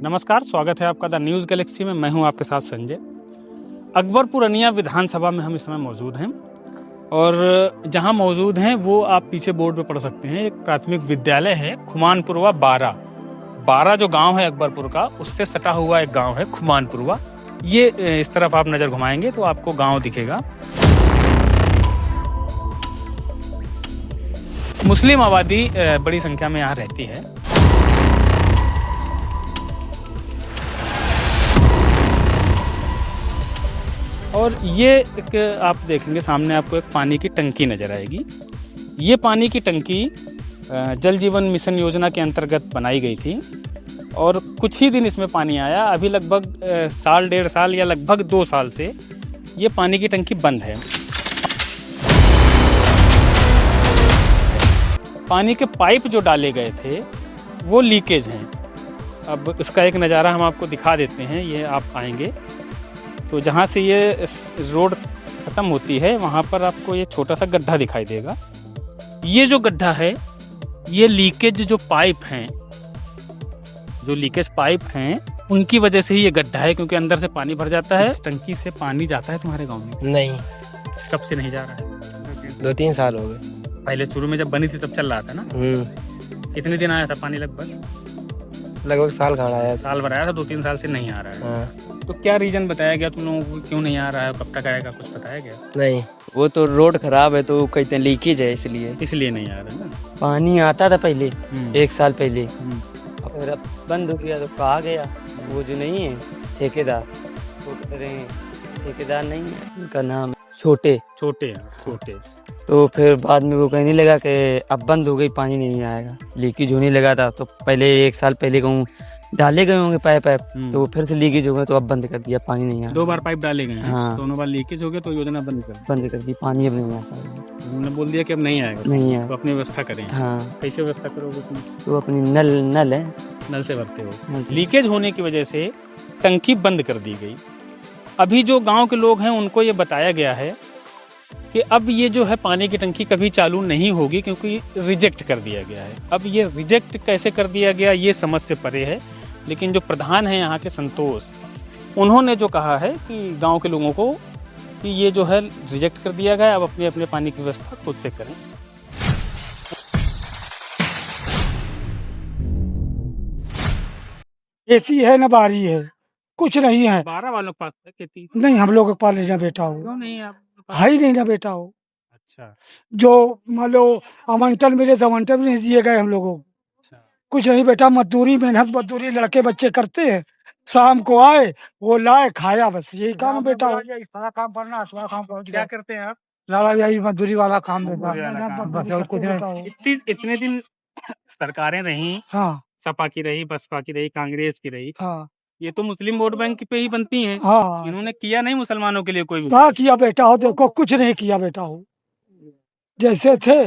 नमस्कार, स्वागत है आपका द न्यूज़ गैलेक्सी में। मैं हूं आपके साथ संजय। अकबरपुर अनिया विधानसभा में हम इस समय मौजूद हैं और जहां मौजूद हैं वो आप पीछे बोर्ड पे पढ़ सकते हैं। एक प्राथमिक विद्यालय है खुमानपुरवा 12 जो गांव है अकबरपुर का, उससे सटा हुआ एक गांव है खुमानपुरवा। ये इस तरफ आप नज़र घुमाएंगे तो आपको गांव दिखेगा। मुस्लिम आबादी बड़ी संख्या में यहाँ रहती है। और ये एक आप देखेंगे सामने आपको एक पानी की टंकी नज़र आएगी। ये पानी की टंकी जल जीवन मिशन योजना के अंतर्गत बनाई गई थी और कुछ ही दिन इसमें पानी आया। अभी लगभग साल डेढ़ साल या लगभग 2 साल से ये पानी की टंकी बंद है। पानी के पाइप जो डाले गए थे वो लीकेज हैं। अब इसका एक नज़ारा हम आपको दिखा देते हैं। ये आप आएंगे तो जहाँ से ये रोड ख़त्म होती है वहाँ पर आपको ये छोटा सा गड्ढा दिखाई देगा। ये जो गड्ढा है ये लीकेज जो पाइप हैं, जो लीकेज पाइप हैं उनकी वजह से ही ये गड्ढा है, क्योंकि अंदर से पानी भर जाता है। टंकी से पानी जाता है तुम्हारे गांव में? नहीं। कब से नहीं जा रहा है? 2-3 साल हो गए। पहले शुरू में जब बनी थी तब चल रहा था ना? कितने दिन आया था पानी? लगभग साल खड़ा आया। साल भर आया था, 2-3 साल से नहीं आ रहा है। हाँ। तो क्या रीजन बताया गया तुम लोगों को, क्यों नहीं आ रहा है, कब तक आएगा, कुछ बताया गया? नहीं, वो तो रोड खराब है तो कहते हैं लीकेज है, इसलिए नहीं आ रहा है ना। पानी आता था पहले 1 साल पहले, हम्म। अब बंद हो गया तो कहा गया वो जो नहीं है ठेकेदार, वो कह रहे हैं ठेकेदार नहीं है, उनका नाम छोटे। तो फिर बाद में वो कहने लगा कि अब बंद हो गई, पानी नहीं आएगा, लीकेज होने लगा था। तो पहले 1 साल पहले कहूँ डाले गए होंगे पाइप तो वो फिर से लीकेज हो गए तो अब बंद कर दिया, पानी नहीं आया। 2 बार पाइप डाले गए हैं। हाँ। दोनों बार लीकेज हो गया तो योजना बंद कर दी, पानी अब नहीं आता। उन्होंने बोल दिया कि अब नहीं आएगा। नहीं आया तो अपनी व्यवस्था करें। हाँ। कैसे व्यवस्था करोगे उसमें? तो अपनी नल है, नल से भरते हो। नल से। लीकेज होने की वजह से टंकी बंद कर दी गई। अभी जो गांव के लोग हैं उनको ये बताया गया है कि अब ये जो है पानी की टंकी कभी चालू नहीं होगी, क्योंकि रिजेक्ट कर दिया गया है। अब ये रिजेक्ट कैसे कर दिया गया ये समझ से परे है, लेकिन जो प्रधान है यहाँ के संतोष, उन्होंने जो कहा है कि गांव के लोगों को कि ये जो है रिजेक्ट कर दिया गया, अब अपने अपने पानी की व्यवस्था खुद से करें। खेती है न बारी है, कुछ नहीं है। 12 वालों के पास है खेती? नहीं, हम लोग के पास नहीं ना बेटा हो। क्यों नहीं है आपके पास? है ही नहीं ना बेटा हो। अच्छा। जो मान लो आवंटन मिले तो आवंटन भी नहीं दिए गए हम लोगों को। कुछ नहीं बेटा, मजदूरी मेहनत मजदूरी लड़के बच्चे करते हैं, शाम को आए वो लाए खाया, बस यही काम है बेटा हो। सारा काम करना, सारा काम क्या करते हैं आप? लाला यही मजदूरी वाला काम बेटा, मजदूरी वाला काम। बस और कुछ नहीं। इतने दिन सरकारें रही, हाँ सपा की रही, बसपा की रही, कांग्रेस की रही, हाँ ये तो मुस्लिम वोट बैंक पे ही बनती हैं। हाँ। इन्होंने किया नहीं मुसलमानों के लिए कोई भी? क्या किया बेटा हो? देखो कुछ नहीं किया बेटा हो, जैसे थे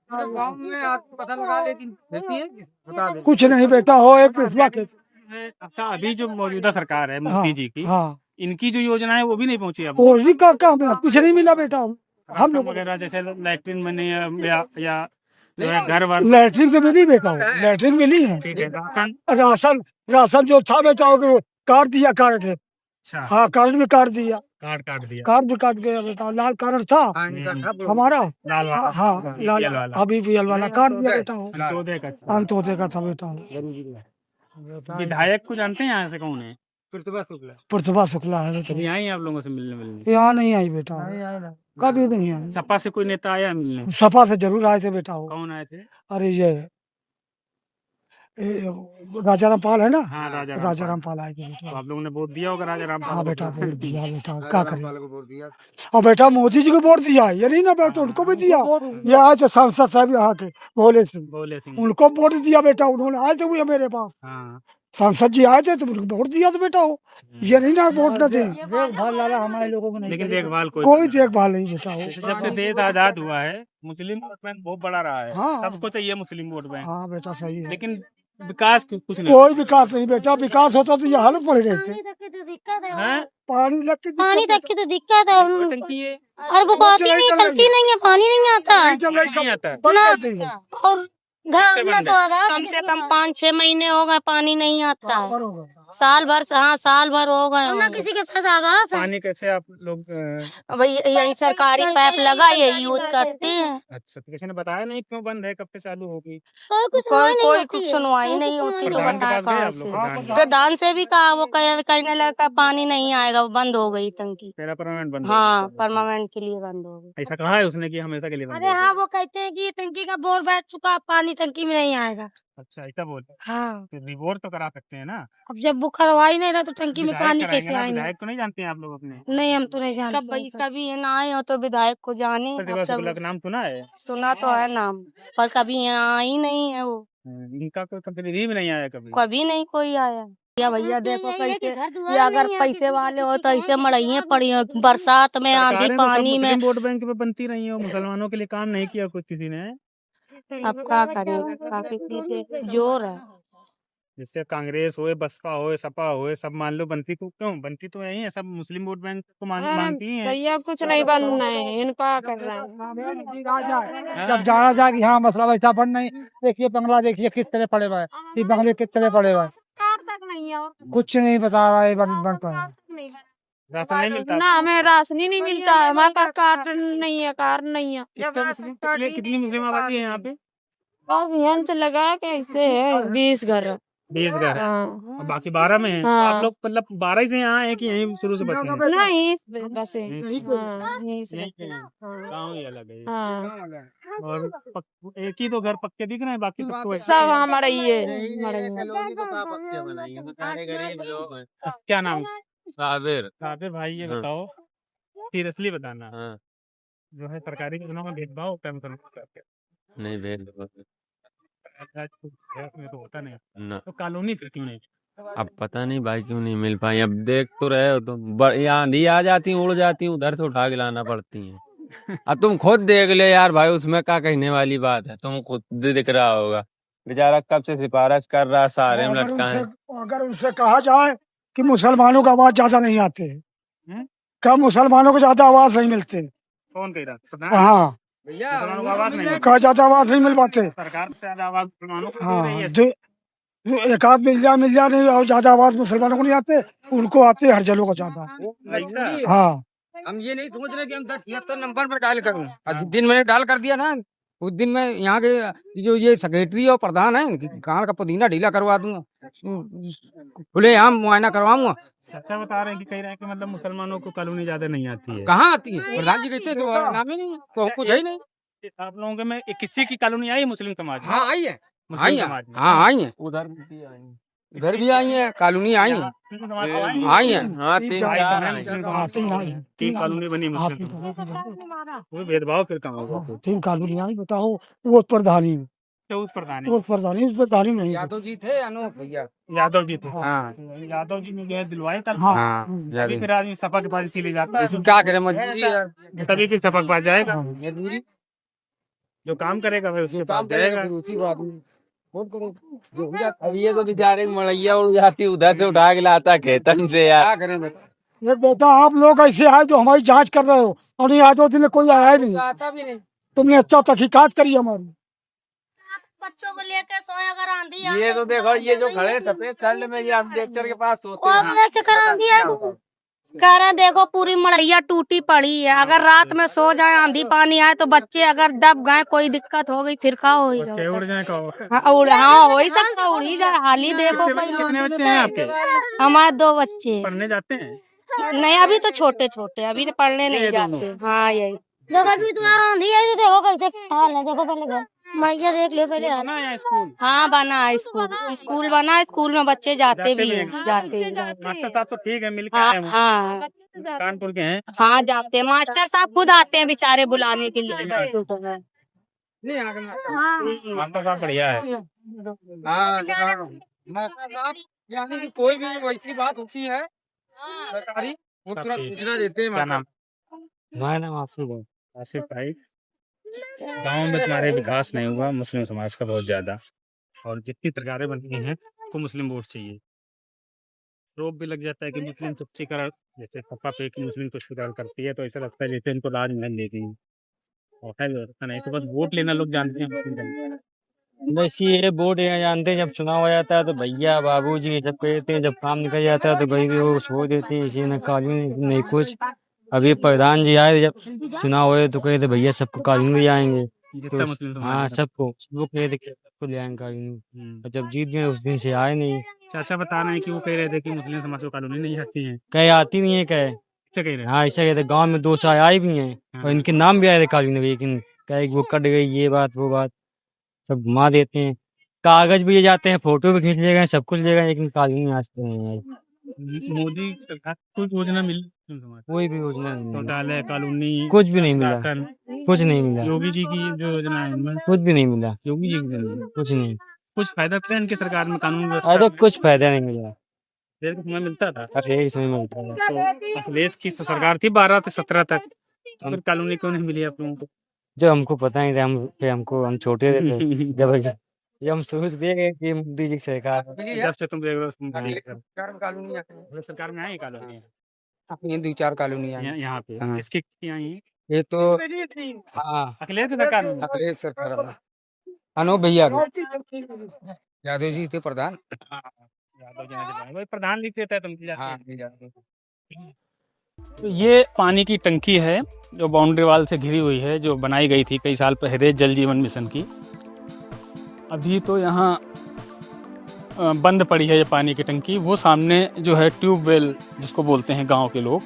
गाँव में पता लगा, लेकिन कुछ नहीं बेटा हो। एक किस्मा के अच्छा, अभी जो मौजूदा सरकार है मुफ्ती जी की, हाँ, इनकी जो योजना है वो भी नहीं पहुंची अब? वो ही का काम है, कुछ नहीं मिला बेटा हो। हम लोग वगैरह जैसे लैट्रिन में या घर वर लैट्रिन तो मिली बेटा हो, लैट्रिन मिली है। ठीक है। राशन जो था बेटा हो वो काट दिया, कार्ड है। अच्छा, हाँ, कार्ड भी काट दिया, काट दिया। कार्ड भी काट गया बेटा। लाल कार्ड था हमारा, लाल वाला। हाँ लाल PL वाला। अभी PL वाला कार्ड दिया बेटा हो। अंत्योदय का। अंत्योदय का था बेटा हो। विधायक को जानते हैं यहाँ से कौन है? प्रतिभा शुक्ला है बेटा। कभी आई हैं आप लोगों से मिलने? यहाँ नहीं आई बेटा, कभी नहीं आई। सपा से कोई नेता आया मिलने? सपा से जरूर आए थे बेटा हो। कौन आए थे? अरे ये राजा रामपाल है ना, हाँ, राजा रामपाल आए थे तो बेटा। आप लोगों ने वोट दिया होगा राजा रामपाल? हाँ बेटा, वोट दिया बेटा, क्या करें। और बेटा मोदी जी को वोट दिया, ये नहीं ना बेटा, उनको भी दिया। ये आए थे सांसद साहब यहाँ के भोले सिंह, उनको वोट दिया बेटा। उन्होंने आए थे हुए मेरे पास, हाँ। सांसद जी आए थे तो उनको वोट दिया था बेटा हो। ये नहीं ना वोट न दे। देखभाल लाला हमारे लोगों को नहीं, लेकिन देखभाल कोई देखभाल नहीं बेटा हो। जब से देश आजाद हुआ है मुस्लिम वोट बैंक बहुत बड़ा रहा है। हाँ। सबको चाहिए मुस्लिम वोट बैंक। हाँ बेटा सही है, लेकिन विकास कुछ नहीं। कोई विकास नहीं बेटा। विकास होता तो ये हालत पड़े रहते। हैं? पानी तक की तो दिक्कत है। टंकी है और वो बात ही नहीं चलती, नहीं है, पानी नहीं आता है। चल रही नहीं आता है। बंद कर दी है। और से बंद है? कम से कम 5-6 महीने हो गए, पानी नहीं आता है। साल भर, हाँ साल भर हो गए। किसी के पास आवास पानी कैसे आप लोग वही यही सरकारी पाइप लगा, यही यूज करते हैं। अच्छा, तो किसी ने बताया नहीं क्यों बंद है, कब से चालू होगी? कोई कुछ सुनवाई नहीं होती, तो प्रधान के बताया पास गए कहाँ आप से। लोग? प्रधान के? प्रधान से भी कहा, वो कहने लगा पानी नहीं आएगा, वो बंद हो गई टंकी। तेरा परमानेंट बंद हाँ, हो गया? परमानेंट के लिए बंद हो गई। ऐसा कहा है उसने कि हमेशा के लिए बंद अरे होगी? हाँ, वो कहते हैं कि टंकी का बोर बैठ चुका, पानी टंकी में नहीं आएगा। अच्छा, ऐसा बोल। हाँ, तो रिपोर्ट तो करा सकते हैं ना? अब जब वो करवा ही नहीं रहा तो टंकी में विधायक पानी कराएंगे कैसे ना, आएंगे? विधायक तो नहीं जानते हैं आप लोग अपने? नहीं, हम तो नहीं जानते। कभी ये ना आए हो तो विधायक को जाने। प्रतिभा अब शुक्ला तक का नाम सुना है? सुना तो है नाम, पर कभी यहाँ आई नहीं है वो, इनका कोई प्रतिनिधि भी नहीं आया कभी? कभी नहीं कोई आया। या भैया देखो कैसे, ये अगर पैसे वाले हो तो ऐसे मड़ाइया पड़ी हो, बरसात में, आंधी सरकारें तो सब पानी में। मुस्लिम वोट बैंक में बनती रही हो, मुसलमानों के लिए काम नहीं किया कुछ किसी ने? अब क्या करें, काफी से जोर है। जिससे कांग्रेस होए, बसपा होए, सपा होए, सब मान लो बनती तो क्यों बनती तो यही है, सब मुस्लिम वोट बैंक को मांगती ही है। भैया कुछ नहीं बनना है, इनका कर रहा है। जब जाना जाए कि हाँ मसला वैसा बन नहीं, देखिए बंगला देखिए किस तरह पड़े हुए हैं, ये बंगले किस तरह पड़े हुए हैं, कार तक नहीं है और कुछ नहीं बता रहा है बन पाया। नहीं राशन नहीं मिलता? ना, हमें राशन ही नहीं मिलता है, हमारा कार्ड नहीं है, कार्ड नहीं है। कितनी मुस्लिम आबादी है यहाँ पे? अब यहाँ से लगा के ऐसे है 20 घर। 20 घर है हाँ। और बाकी 12 में है। तो हाँ। आप लोग मतलब 12 से यहाँ है कि यहीं शुरू से बसे हैं? नहीं, बस यहीं यहीं से यहीं के हैं। गाँव ही अलग है। हाँ, और एक ही तो घर पक्के दिख रहे हैं, बाकी सब तो सब हमारा ही है। क्या नाम? साबिर। साबिर भाई, ये हाँ। बताओ, सीरियसली बताना, हाँ, जो है सरकारी योजनाओं में भेदभाव क्या मतलब करके? नहीं भेज में तो होता नहीं, ना। तो कॉलोनी फिर क्यों नहीं? अब पता नहीं भाई क्यों नहीं मिल पाई। अब देख तो रहे हो तुम, यहाँ आंधी आ जाती उड़ जाती, उधर से उठा के लाना पड़ती है। अब तुम खुद देख ले यार भाई, उसमें क्या कहने वाली बात है, तुम खुद दिख रहा होगा बेचारा कब से सिफारिश कर रहा, सारे में लटका है। अगर उनसे कहा जाए कि मुसलमानों का आवाज ज्यादा नहीं आते, क्या मुसलमानों को ज्यादा आवाज नहीं मिलते? कौन कह रहा? हाँ, मुसलमानों को आवाज नहीं? कहा ज्यादा आवाज नहीं मिल पाते। सरकार से ज्यादा आवाज मुसलमानों को दे हाँ, रही है। एक आध मिल जा नहीं, और ज्यादा आवाज मुसलमानों को नहीं आते, उनको आते हर जलों को ज्यादा। ऐसा? हाँ, हम ये नहीं सोच रहे कि हम 10-76 नंबर पर डायल करूं। जिस दिन मैंने डायल कर दिया ना, उस दिन मैं यहाँ के जो ये सेक्रेटरी और प्रधान है, कहाँ का पुदीना ढीला करवा दूंगा, खुले आम मुआयना करवाऊंगा। चाचा बता रहे हैं कि कह रहे हैं कि मतलब मुसलमानों को कॉलोनी ज्यादा नहीं आती है। कहाँ आती है? प्रधान जी कहते हैं तो नाम ही नहीं है, तो कुछ है ही नहीं। आप लोगों के में किसी की कॉलोनी आई है मुस्लिम समाज में? हाँ आई है, आई मुस्लिम है, समाज में? हाँ आई है, उधर भी आई इधर भी आई है, कॉलोनी आई है, मुस्लिम समाज में आई है? आई है। हाँ, तीन तीन चार चार है आई। मुस्लिम हाँ, समाज तीन में। आई। तीन कॉलोनी बनी हाँ, मुस्लिम समाज में। कोई भेदभाव फिर कहाँ होगा? तीन कॉलोनी आई, बताओ वो प्रधानी, क्या उस प्रधान वो प्रधानी, इस प्रधानी में नहीं। यादव जी थे अनूप भैया। यादव जी थे। हाँ यादव जी ने जो है दिलवाए कल। हाँ, हाँ, तभी यादव। फिर आदमी सपा के पास इसीलिए जाता है, क्या करे, मजबूरी है, तभी फिर सपा के पास जाएगा। मजबूरी जो काम करेगा भाई उसके पास काम करेगा, जाएगा। फिर उसी बात में वोट करो, जो हो जाता अब ये तो बेचारे की मड़ैया उड़ जाती, उधर से उठा के लाता खेतन से यार। क्या करें बता। ये बेटा आप लोग ऐसे आए जो हमारी जांच कर रहे हो, और नहीं आज 2 दिन में कोई आया ही नहीं। आता भी नहीं। तुमने अच्छा तहकीकात करी हमारी। बच्चों को लेके सोए, अगर आंधी आ ये गई तो देखो, ये जो खड़े सफेद शर्ट में, ये अम्बेडकर के पास सोते और हैं। चक्कर आंधी आ गई। कह रहे देखो पूरी मड़ैया टूटी पड़ी है, अगर रात में सो जाए, आंधी पानी आए तो बच्चे अगर दब गए, कोई दिक्कत हो गई फिर क्या बच्चे होगा? उड़ जाए कहो। हाँ हो ही सकता, उड़ ही जाए, हाल ही देखो। कितने बच्चे हैं आपके? हमारे 2 बच्चे। पढ़ने जाते हैं? नहीं, अभी तो छोटे छोटे, अभी तो पढ़ने नहीं जाते। हाँ यही देखो, अभी तुम्हारा आंधी आई तो देखो कैसे हाल है, देखो पहले मैया देख लो पहले। ना या स्कूल? हाँ बना है स्कूल, स्कूल बना है, स्कूल में बच्चे जाते भी हैं, जाते हैं। मास्टर साहब तो ठीक है, मिल के हाँ आए हैं। हाँ कानपुर के हैं। हाँ जाते हैं, मास्टर साहब खुद आते हैं बेचारे बुलाने के लिए बच्चों को। नहीं आगे मास्टर साहब बढ़िया है। हाँ, यानी कि कोई भी वैसी बात होती है सरकारी, वो तुरंत सूचना देते हैं। क्या नाम? हमारा नाम आसिफ है। आसिफ भाई, गांव में तुम्हारे विकास नहीं हुआ, मुस्लिम समाज का बहुत ज्यादा, और जितनी सरकारें बनती हैं तो मुस्लिम वोट चाहिए। रोप भी लग जाता है कि मुस्लिम तुष्टीकरण, जैसे पप्पा पे कि मुस्लिम तुष्टीकरण करती है, तो ऐसा लगता है जैसे इनको लाज नहीं देती है। और है व्यवस्था नहीं, तो बस वोट लेना लोग जानते हैं। बस ये वोट यहाँ जानते हैं, जब चुनाव आ जाता है तो भैया बाबूजी जब कहते हैं, जब काम निकल जाता है तो कहीं भी वो छोड़ देते हैं, इसी ने कानून नहीं कुछ। अभी प्रधान जी आए जब चुनाव हुए तो कहे थे भैया सबको कानून ले आएंगे, जितना मुस्लिम तो समाज हाँ है सबको वो कहे थे कि सबको ले आएंगे कानून। और जब जीत गए उस दिन से आए नहीं। चाचा बता रहे हैं कि वो कह रहे थे कि मुस्लिम समाज को कॉलोनी नहीं आती है, कहे आती नहीं है, कहे क्या कह रहे हैं? हाँ ऐसा कहते, गांव में 2 4 आए भी हैं और इनके नाम भी आए थे कानून में, लेकिन कहे कि वो कट गई, ये बात वो बात सब घुमा देते हैं। कागज भी ले जाते हैं, फोटो भी खींच ले गए, सब कुछ ले गए, लेकिन कानून नहीं आते हैं। मोदी सरकार कोई योजना मिली मुस्लिम समाज को? कोई भी योजना नहीं मिला, शौचालय, कॉलोनी, कुछ भी नहीं मिला, राशन, कुछ नहीं मिला, योगी जी की जो योजना है उनमें कुछ भी नहीं मिला, योगी जी की नहीं। कुछ नहीं। कुछ फायदा था इनकी सरकार में कानून अरे व्यवस्था कुछ फायदा नहीं मिला, देर के समय मिलता था? अरे इसमें मिलता है। तो अखिलेश की तो सरकार थी 12 से 17 तक, फिर कॉलोनी क्यों नहीं मिली आप लोगों को? जब हमको पता नहीं था, हम छोटे थे जब हम सोच दिए कि मोदी जी की सरकार है। जब से तुम देख रहे हो कॉलोनी सरकार में आई कॉलोनी ये 2 4 कॉलोनी आई यहाँ पे हाँ। किसकी आई है? ये तो हाँ अखिलेश की सरकार में? अखिलेश सरकार में। अनु भैया यादव जी थे प्रधान। यादव जी ने दिलाया। वही प्रधान लिख देता है तुम हाँ तो ये पानी की टंकी है जो बाउंड्री वाल से घिरी हुई है, जो बनाई गई थी कई साल पहले जल जीवन मिशन की। अभी तो यहाँ बंद पड़ी है ये पानी की टंकी। वो सामने जो है ट्यूबवेल जिसको बोलते हैं गांव के लोग,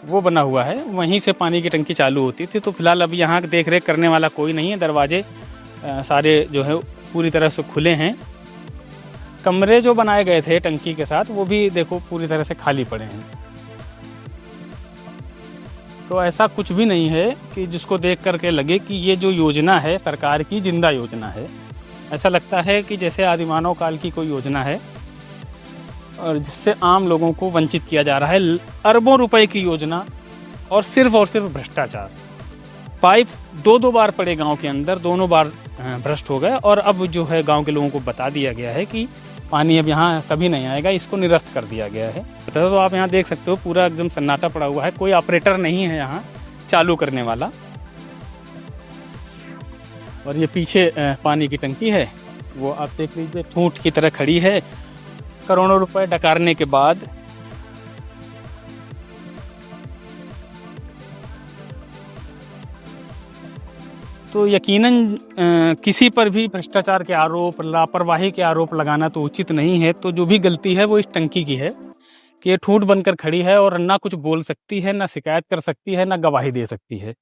वो बना हुआ है, वहीं से पानी की टंकी चालू होती थी। तो फिलहाल अभी यहाँ देख रेख करने वाला कोई नहीं है। दरवाजे सारे जो है पूरी तरह से खुले हैं। कमरे जो बनाए गए थे टंकी के साथ वो भी देखो पूरी तरह से खाली पड़े हैं। तो ऐसा कुछ भी नहीं है कि जिसको देख करके लगे कि ये जो योजना है सरकार की जिंदा योजना है। ऐसा लगता है कि जैसे आदिमानव काल की कोई योजना है और जिससे आम लोगों को वंचित किया जा रहा है। अरबों रुपए की योजना और सिर्फ भ्रष्टाचार। पाइप 2 बार पड़े गांव के अंदर, दोनों बार भ्रष्ट हो गए और अब जो है गांव के लोगों को बता दिया गया है कि पानी अब यहाँ कभी नहीं आएगा, इसको निरस्त कर दिया गया है। तो आप यहाँ देख सकते हो पूरा एकदम सन्नाटा पड़ा हुआ है, कोई ऑपरेटर नहीं है यहाँ चालू करने वाला। और ये पीछे पानी की टंकी है, वो आप देख लीजिए ठूंठ की तरह खड़ी है। करोड़ों रुपए डकारने के बाद तो यकीनन किसी पर भी भ्रष्टाचार के आरोप, लापरवाही के आरोप लगाना तो उचित नहीं है। तो जो भी गलती है वो इस टंकी की है कि ये ठूंठ बनकर खड़ी है और ना कुछ बोल सकती है, ना शिकायत कर सकती है, ना गवाही दे सकती है।